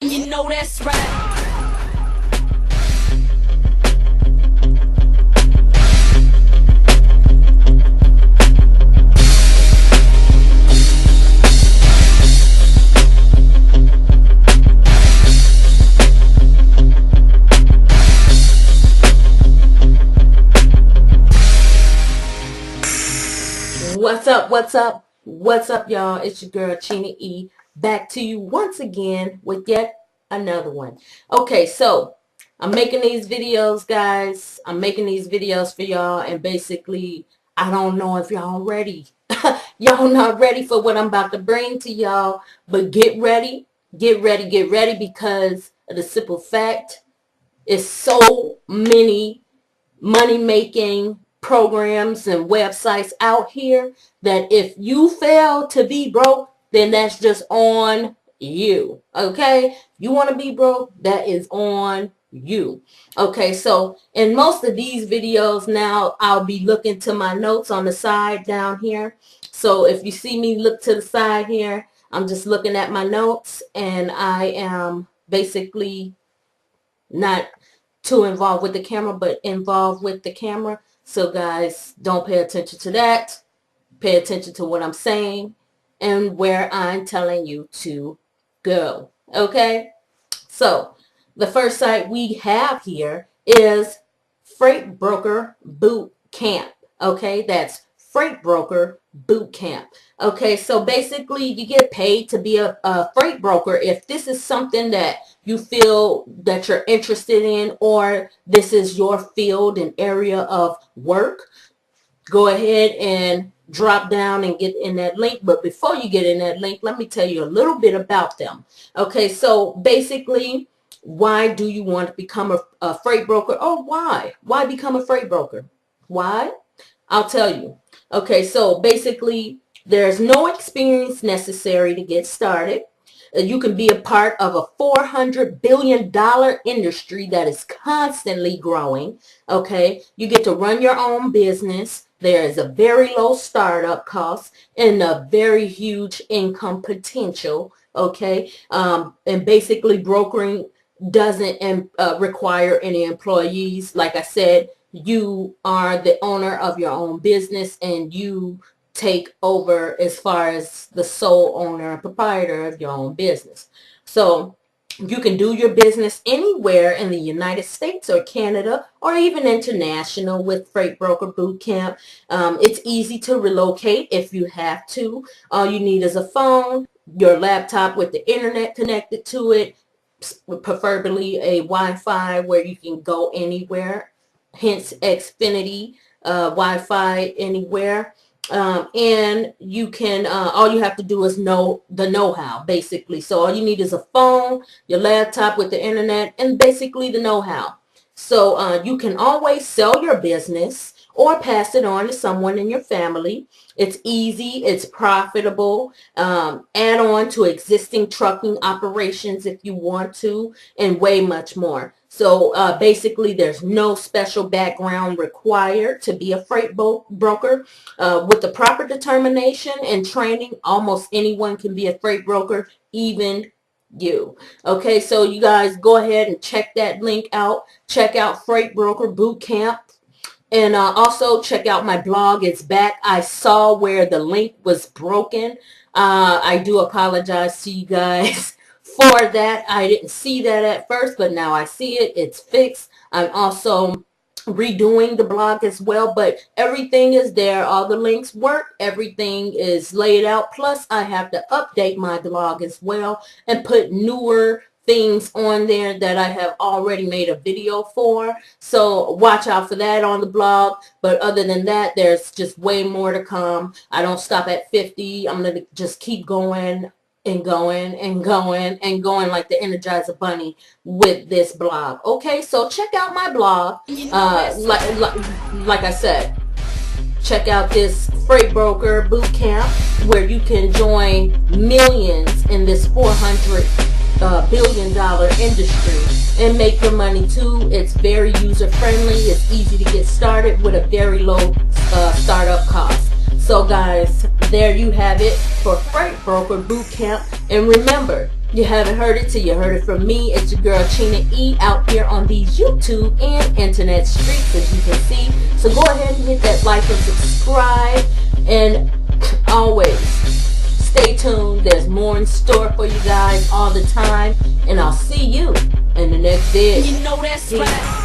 You know that's right. What's up? What's up? What's up, y'all? It's your girl, ChinnaE, back to you once again with yet another one. Okay, so I'm making these videos, guys. I'm making these videos for y'all, and basically, I don't know if y'all ready. Y'all not ready for what I'm about to bring to y'all, but get ready, get ready, get ready, because of the simple fact is so many money-making programs and websites out here that if you fail to be broke, then that's just on you. Okay, you want to be broke, that is on you. Okay, so in most of these videos now, I'll be looking to my notes on the side down here. So if you see me look to the side here, I'm just looking at my notes, and I am basically not too involved with the camera, but involved with the camera. So guys, don't pay attention to that. Pay attention to what I'm saying and where I'm telling you to go. Okay? So the first site we have here is Freight Broker Boot Camp. Okay, that's Freight Broker Boot Camp. Okay, so basically you get paid to be a freight broker if this is something that you feel that you're interested in, or this is your field and area of work. Go ahead and drop down and get in that link. But before you get in that link, let me tell you a little bit about them. Okay, so basically, why do you want to become a freight broker? Or why? Why become a freight broker? Why? I'll tell you. Okay, so basically, there's no experience necessary to get started. You can be a part of a $400 billion industry that is constantly growing. Okay, you get to run your own business. There is a very low startup cost and a very huge income potential. Okay, and basically brokering doesn't require any employees. Like I said, you are the owner of your own business, and you take over as far as the sole owner and proprietor of your own business. So you can do your business anywhere in the United States or Canada, or even international with Freight Broker Bootcamp. It's easy to relocate if you have to. All you need is a phone, your laptop with the internet connected to it, preferably a Wi-Fi where you can go anywhere, hence Xfinity Wi-Fi anywhere. And you can, all you have to do is know the know-how, basically. So all you need is a phone, your laptop with the internet, and basically the know-how. So you can always sell your business or pass it on to someone in your family. It's easy, it's profitable. Add on to existing trucking operations if you want to, and way much more. So basically, there's no special background required to be a freight broker. With the proper determination and training, almost anyone can be a freight broker, even you. Okay, so you guys go ahead and check that link out. Check out Freight Broker Bootcamp. And also check out my blog. It's back. I saw where the link was broken. I do apologize to you guys for that. I didn't see that at first, but now I see it. It's fixed. I'm also redoing the blog as well, but everything is there. All the links work. Everything is laid out. Plus, I have to update my blog as well and put newer things on there that I have already made a video for. So watch out for that on the blog. But other than that, there's just way more to come. I don't stop at 50. I'm going to just keep going and going and going and going like the Energizer Bunny with this blog. Okay, so check out my blog. Like I said, check out this Freight Broker Bootcamp where you can join millions in this $400 billion industry and make your money too. It's very user friendly. It's easy to get started with a very low startup cost. So guys, there you have it for Freight Broker Bootcamp. And remember, You haven't heard it till you heard it from me. It's your girl ChinnaE out here on these YouTube and internet streets, as you can see. So go ahead and hit that like and subscribe. And always stay tuned. There's more in store for you guys all the time. And I'll see you in the next video. You know that's right.